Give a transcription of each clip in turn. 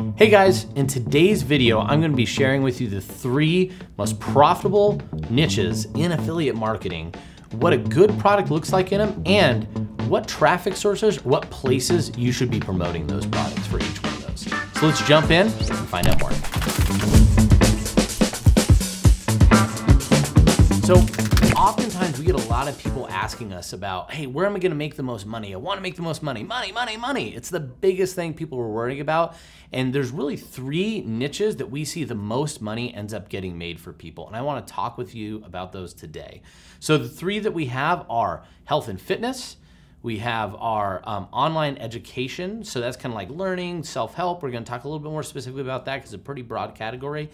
Hey guys, in today's video, I'm going to be sharing with you the 3 most profitable niches in affiliate marketing, what a good product looks like in them, and what traffic sources, what places you should be promoting those products for each one of those. So let's jump in and find out more. So oftentimes we get a lot of people asking us about, hey, where am I going to make the most money? I want to make the most money. Money. It's the biggest thing people are worrying about. And there's really 3 niches that we see the most money ends up getting made for people. And I want to talk with you about those today. So the 3 that we have are health and fitness. We have our online education. So that's kind of like learning, self-help. We're going to talk a little bit more specifically about that because it's a pretty broad category.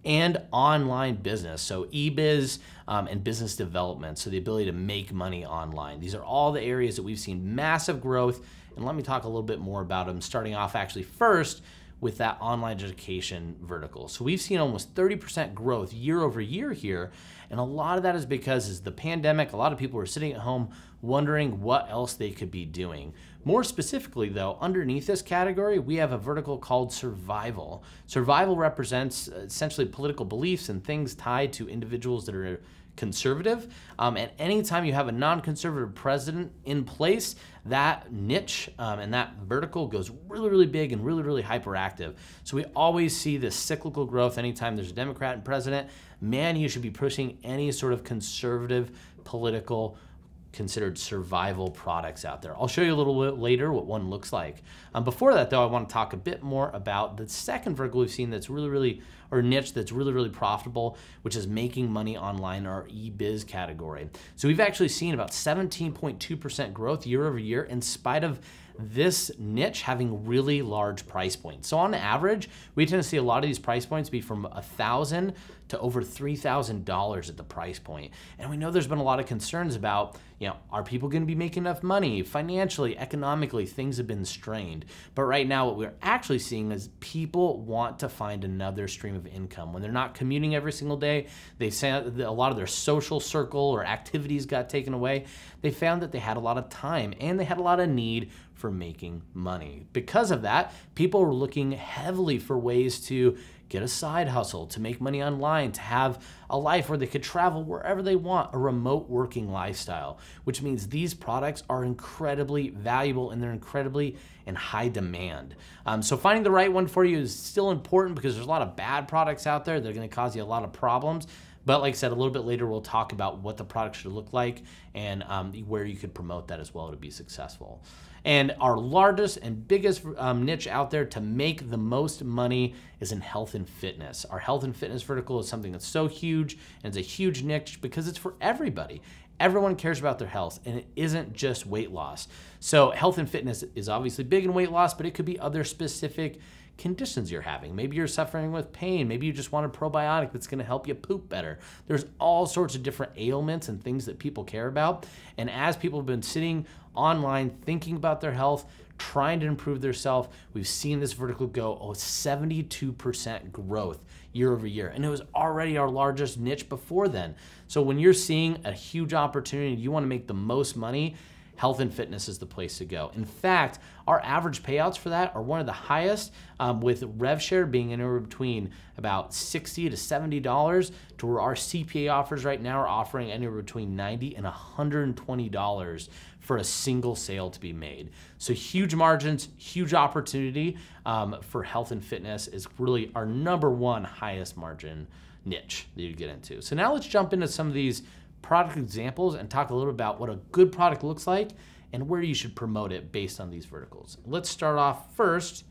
And online business, so e-biz and business development, so the ability to make money online. These are all the areas that we've seen massive growth, and let me talk a little bit more about them, starting off actually first with that online education vertical. So we've seen almost 30% growth year over year here, and a lot of that is because of the pandemic. A lot of people are sitting at home wondering what else they could be doing. More specifically though, underneath this category, we have a vertical called survival. Survival represents essentially political beliefs and things tied to individuals that are conservative. And anytime you have a non-conservative president in place, that niche and that vertical goes really big and really hyperactive. So we always see this cyclical growth anytime there's a Democrat and president. Man, you should be pushing any sort of conservative political considered survival products out there. I'll show you a little bit later what one looks like. Before that though, I want to talk a bit more about the second vertical we've seen that's or niche that's really profitable, which is making money online, our e-biz category. So we've actually seen about 17.2% growth year over year in spite of this niche having really large price points. So on average, we tend to see a lot of these price points be from $1,000 to over $3,000 at the price point. And we know there's been a lot of concerns about, are people going to be making enough money financially, economically? Things have been strained. But right now what we're actually seeing is people want to find another stream of income. When they're not commuting every single day, they say a lot of their social circle or activities got taken away. They found that they had a lot of time and they had a lot of need for making money. Because of that, people are looking heavily for ways to get a side hustle, to make money online, to have a life where they could travel wherever they want, a remote working lifestyle, which means these products are incredibly valuable and they're incredibly in high demand. So finding the right one for you is still important because there's a lot of bad products out there that are going to cause you a lot of problems. But like I said, a little bit later, we'll talk about what the product should look like and where you could promote that as well to be successful. And our largest and biggest niche out there to make the most money is in health and fitness. Our health and fitness vertical is something that's so huge, and it's a huge niche because it's for everybody. Everyone cares about their health, and it isn't just weight loss. So health and fitness is obviously big in weight loss, but it could be other specific conditions you're having. Maybe you're suffering with pain. Maybe you just want a probiotic that's going to help you poop better. There's all sorts of different ailments and things that people care about. And as people have been sitting online thinking about their health, trying to improve their self, we've seen this vertical go 72% growth year over year. And it was already our largest niche before then. So when you're seeing a huge opportunity, you want to make the most money, health and fitness is the place to go. In fact, our average payouts for that are one of the highest, with rev share being anywhere between about $60 to $70 to where our CPA offers right now are offering anywhere between $90 and $120 for a single sale to be made. So huge margins, huge opportunity for health and fitness is really our #1 highest margin niche that you get into. So now let's jump into some of these product examples and talk a little about what a good product looks like and where you should promote it based on these verticals. Let's start off first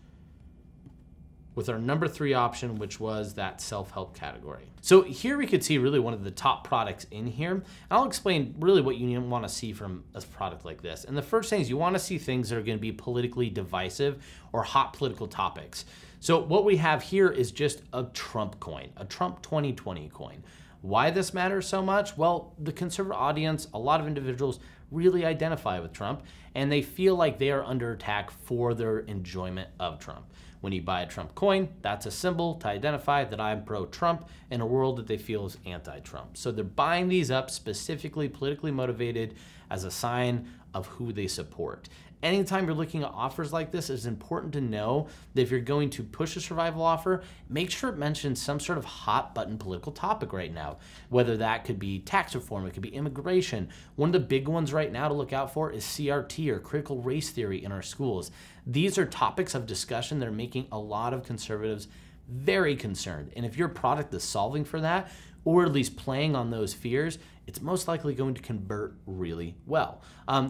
with our #3 option, which was that self-help category. So here we could see really one of the top products in here. And I'll explain really what you want to see from a product like this. And the first thing is you want to see things that are going to be politically divisive or hot political topics. So what we have here is just a Trump coin, a Trump 2020 coin. Why this matters so much? Well, the conservative audience, a lot of individuals really identify with Trump and they feel like they are under attack for their enjoyment of Trump. When you buy a Trump coin, that's a symbol to identify that I'm pro-Trump in a world that they feel is anti-Trump. So they're buying these up specifically politically motivated as a sign of who they support. anytime you're looking at offers like this, it's important to know that if you're going to push a survival offer, make sure it mentions some sort of hot button political topic right now, whether that could be tax reform, it could be immigration. One of the big ones right now to look out for is CRT, or critical race theory, in our schools. These are topics of discussion that are making a lot of conservatives very concerned. And if your product is solving for that, or at least playing on those fears, it's most likely going to convert really well.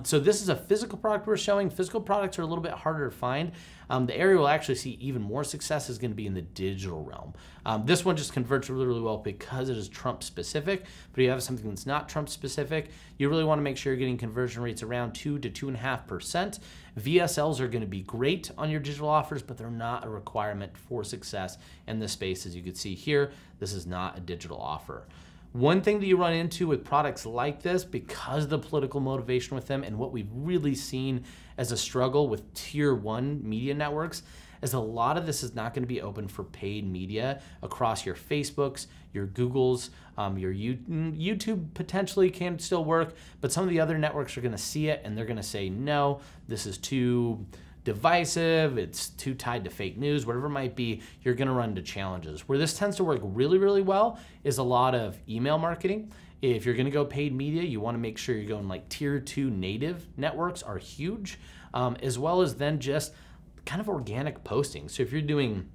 So this is a physical product we're showing. Physical products are a little bit harder to find. The area we'll actually see even more success is going to be in the digital realm. This one just converts really, really well because it is Trump specific, but if you have something that's not Trump specific, you really want to make sure you're getting conversion rates around 2 to 2.5%. VSLs are going to be great on your digital offers, but they're not a requirement for success in this space. As you can see here, this is not a digital offer. One thing that you run into with products like this, because of the political motivation with them and what we've really seen as a struggle with tier 1 media networks, is a lot of this is not going to be open for paid media across your Facebooks, your Googles, your YouTube potentially can still work, but some of the other networks are going to see it and they're going to say, no, this is too divisive, it's too tied to fake news, whatever it might be. You're going to run into challenges. Where this tends to work really, really well is a lot of email marketing. If you're going to go paid media, you want to make sure you're going like tier 2 native networks are huge, as well as then just kind of organic posting. So if you're doing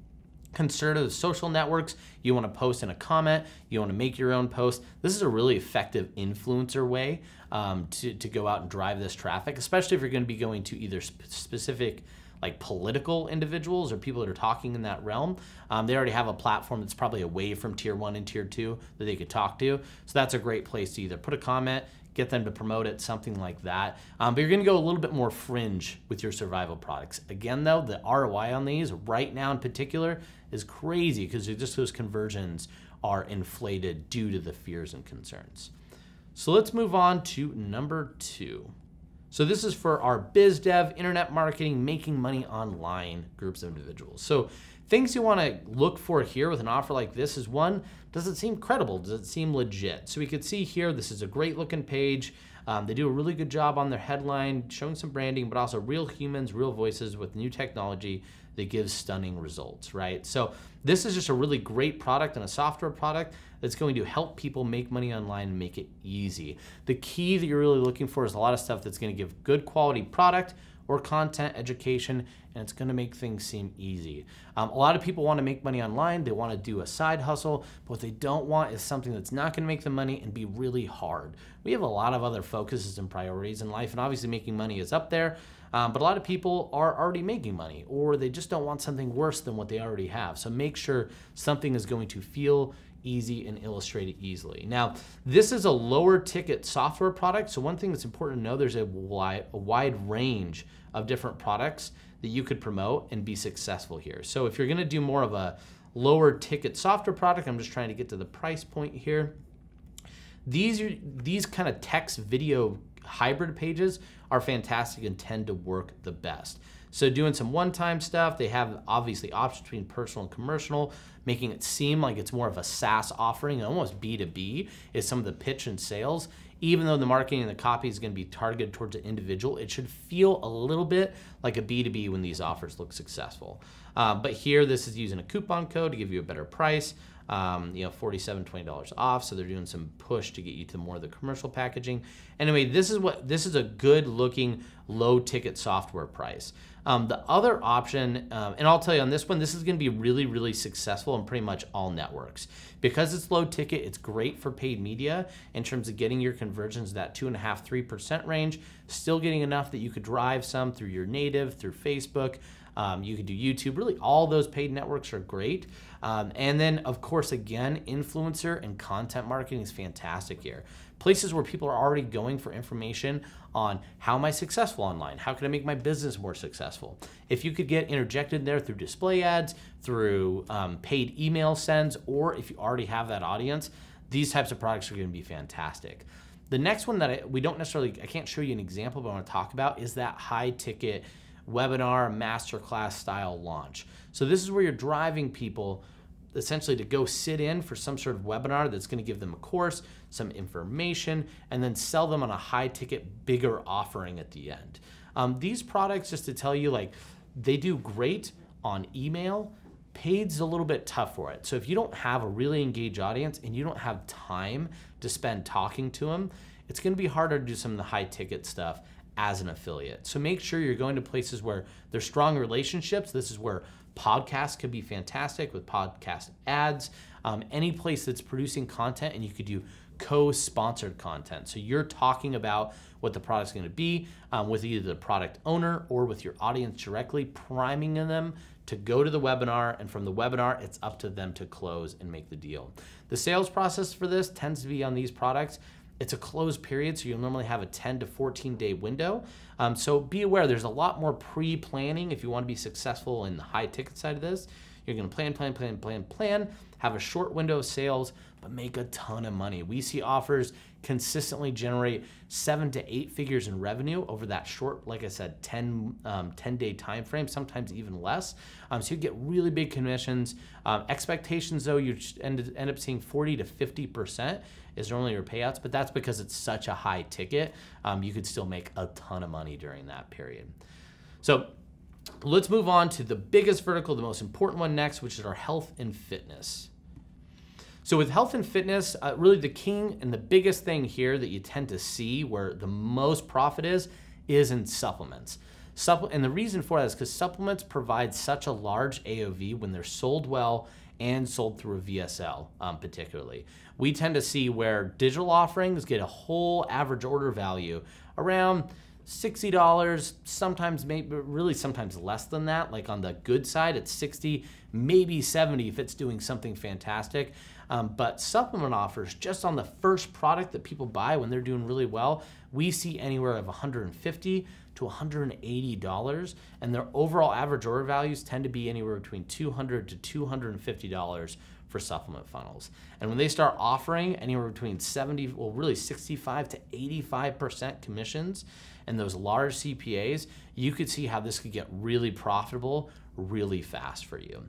conservative social networks, you want to post in a comment, you want to make your own post. This is a really effective influencer way to go out and drive this traffic, especially if you're going to be going to either specific like political individuals or people that are talking in that realm. They already have a platform that's probably away from tier 1 and tier 2 that they could talk to. So that's a great place to either put a comment, get them to promote it, something like that. But you're gonna go a little bit more fringe with your survival products. Again though, the ROI on these right now in particular is crazy because just those conversions are inflated due to the fears and concerns. So let's move on to number 2. So this is for our biz dev, internet marketing, making money online groups of individuals. So things you want to look for here with an offer like this is, one, does it seem credible? Does it seem legit? So we could see here, this is a great looking page. They do a really good job on their headline, showing some branding, but also real humans, real voices with new technology that gives stunning results, right? So this is just a really great product and a software product that's going to help people make money online and make it easy. The key that you're really looking for is a lot of stuff that's going to give good quality product or content education, and it's going to make things seem easy. A lot of people want to make money online. They want to do a side hustle, but what they don't want is something that's not going to make them money and be really hard. We have a lot of other focuses and priorities in life, and obviously making money is up there, but a lot of people are already making money, or they just don't want something worse than what they already have. So make sure something is going to feel easy and illustrate it easily. Now, this is a lower ticket software product, so one thing that's important to know, there's a wide range of different products that you could promote and be successful here. So if you're gonna do more of a lower ticket software product, I'm just trying to get to the price point here. These kind of text video hybrid pages are fantastic and tend to work the best. So doing some one-time stuff, they have obviously options between personal and commercial, making it seem like it's more of a SaaS offering, almost B2B is some of the pitch and sales. Even though the marketing and the copy is going to be targeted towards an individual, it should feel a little bit like a B2B when these offers look successful. But here, this is using a coupon code to give you a better price. $47, $20 off. So they're doing some push to get you to more of the commercial packaging. Anyway, this is a good looking low ticket software price. The other option, and I'll tell you on this one, this is going to be really, really successful in pretty much all networks. Because it's low ticket, it's great for paid media in terms of getting your conversions that 2.5%, 3% range, still getting enough that you could drive some through your native, through Facebook. You could do YouTube. Really, all those paid networks are great. And then, of course, again, influencer and content marketing is fantastic here. Places where people are already going for information on how am I successful online? How can I make my business more successful? If you could get interjected there through display ads, through paid email sends, or if you already have that audience, these types of products are going to be fantastic. The next one that I can't show you an example, but I want to talk about is that high ticket webinar, masterclass style launch. So this is where you're driving people essentially to go sit in for some sort of webinar that's going to give them a course, some information, and then sell them on a high ticket, bigger offering at the end. These products, just to tell you, like, they do great on email. Paid's a little bit tough for it. So if you don't have a really engaged audience and you don't have time to spend talking to them, it's going to be harder to do some of the high ticket stuff as an affiliate. So make sure you're going to places where there's strong relationships. This is where podcasts could be fantastic with podcast ads. Any place that's producing content, and you could do co-sponsored content. So you're talking about what the product's going to be with either the product owner or with your audience directly, priming them to go to the webinar, and from the webinar, it's up to them to close and make the deal. The sales process for this tends to be on these products. It's a closed period, so you'll normally have a 10 to 14 day window. So be aware, there's a lot more pre-planning if you want to be successful in the high ticket side of this. You're going to plan, have a short window of sales, but make a ton of money. We see offers consistently generate 7 to 8 figures in revenue over that short, like I said, 10 day time frame, sometimes even less. So you get really big commissions. Expectations, though, you end up seeing 40 to 50% is normally your payouts, but that's because it's such a high ticket. You could still make a ton of money during that period. So let's move on to the biggest vertical, the most important one next, which is our health and fitness. So with health and fitness, really the king and the biggest thing here that you tend to see where the most profit is in supplements. And the reason for that is because supplements provide such a large AOV when they're sold well and sold through a VSL particularly. We tend to see where digital offerings get a whole average order value around $60, sometimes maybe really sometimes less than that. Like on the good side, it's 60, maybe 70 if it's doing something fantastic. But supplement offers just on the first product that people buy when they're doing really well, we see anywhere of $150 to $180, and their overall average order values tend to be anywhere between $200 to $250 for supplement funnels. And when they start offering anywhere between 65 to 85% commissions and those large CPAs, you could see how this could get really profitable really fast for you.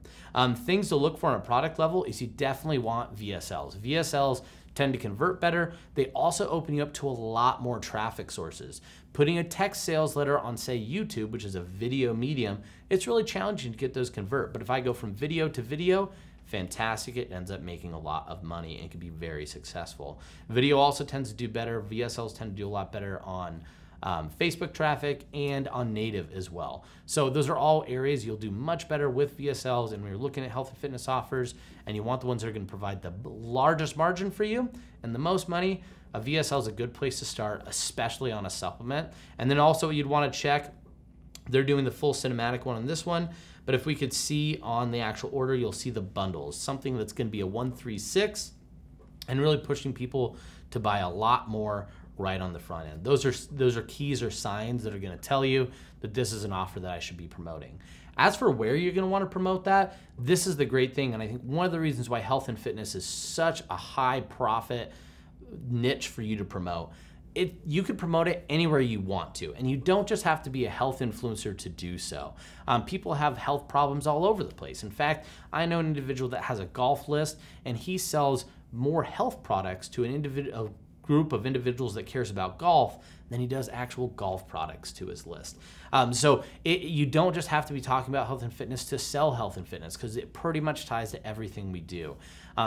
Things to look for on a product level is you definitely want VSLs. VSLs tend to convert better. They also open you up to a lot more traffic sources. Putting a text sales letter on, say, YouTube, which is a video medium, it's really challenging to get those convert. But if I go from video to video, fantastic, it ends up making a lot of money and can be very successful. Video also tends to do better. VSLs tend to do a lot better on Facebook traffic and on native as well. So those are all areas you'll do much better with VSLs. And when you're looking at health and fitness offers and you want the ones that are going to provide the largest margin for you and the most money, a VSL is a good place to start, especially on a supplement. And then also you'd want to check, they're doing the full cinematic one on this one, but if we could see on the actual order, you'll see the bundles, something that's going to be a 136 and really pushing people to buy a lot more right on the front end. Those are keys or signs that are going to tell you that this is an offer that I should be promoting. As for where you're going to want to promote that, this is the great thing, and I think one of the reasons why health and fitness is such a high profit niche for you to promote. You could promote it anywhere you want to, and you don't just have to be a health influencer to do so. People have health problems all over the place. In fact, I know an individual that has a golf list, and he sells more health products to a group of individuals that cares about golf than he does actual golf products to his list. So you don't just have to be talking about health and fitness to sell health and fitness, because it pretty much ties to everything we do.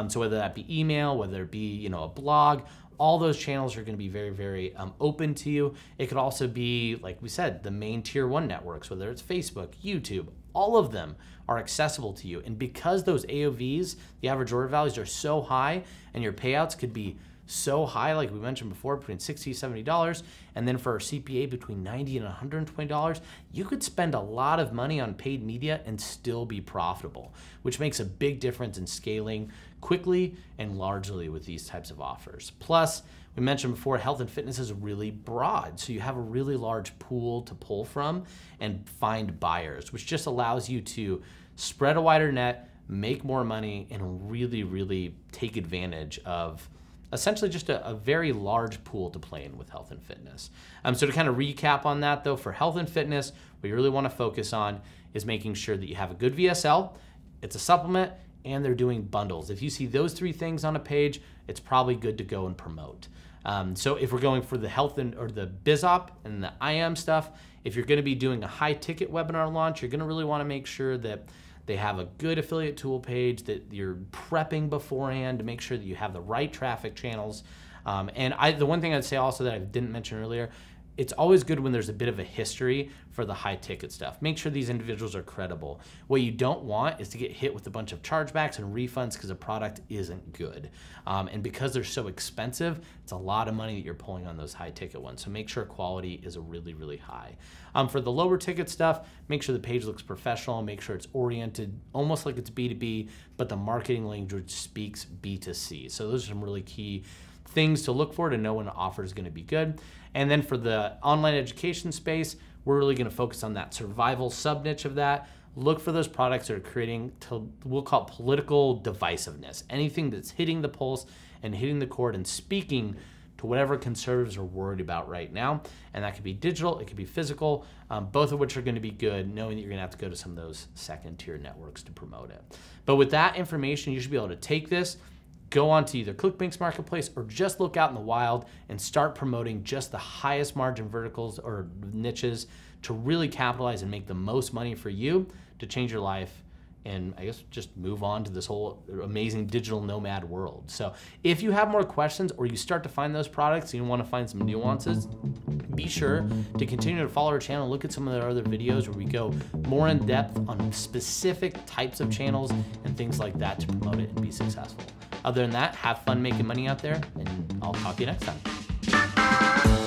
So whether that be email, whether it be a blog, all those channels are going to be very, very open to you. It could also be, like we said, the main tier 1 networks, whether it's Facebook, YouTube, all of them are accessible to you. And because those AOVs, the average order values, are so high, and your payouts could be so high, like we mentioned before, between $60 and $70, and then for our CPA between $90 and $120, you could spend a lot of money on paid media and still be profitable, which makes a big difference in scaling quickly and largely with these types of offers. Plus, we mentioned before, health and fitness is really broad, so you have a really large pool to pull from and find buyers, which just allows you to spread a wider net, make more money, and really, really take advantage of essentially just a very large pool to play in with health and fitness. So to kind of recap on that though, for health and fitness, what you really want to focus on is making sure that you have a good VSL, it's a supplement, and they're doing bundles. If you see those 3 things on a page, it's probably good to go and promote. So if we're going for the health or the BizOp and the IM stuff, if you're going to be doing a high ticket webinar launch, you're going to really want to make sure that they have a good affiliate tool page, that you're prepping beforehand to make sure that you have the right traffic channels. The one thing I'd say also that I didn't mention earlier, it's always good when there's a bit of a history for the high ticket stuff. Make sure these individuals are credible. What you don't want is to get hit with a bunch of chargebacks and refunds because the product isn't good. And because they're so expensive, it's a lot of money that you're pulling on those high ticket ones. So make sure quality is really, really high. For the lower ticket stuff, make sure the page looks professional, make sure it's oriented almost like it's B2B, but the marketing language speaks B2C. So those are some really key things to look for to know when an offer is going to be good. And then for the online education space, we're really going to focus on that survival sub niche of that. Look for those products that are creating, we'll call it political divisiveness. Anything that's hitting the pulse and hitting the chord and speaking to whatever conservatives are worried about right now. And that could be digital, it could be physical, both of which are going to be good, knowing that you're going to have to go to some of those second tier networks to promote it. But with that information, you should be able to take this, go on to either ClickBank's marketplace or just look out in the wild and start promoting just the highest margin verticals or niches to really capitalize and make the most money for you to change your life and I guess just move on to this whole amazing digital nomad world. So if you have more questions or you start to find those products and you want to find some nuances, be sure to continue to follow our channel and look at some of our other videos where we go more in depth on specific types of channels and things like that to promote it and be successful. Other than that, have fun making money out there, and I'll talk to you next time.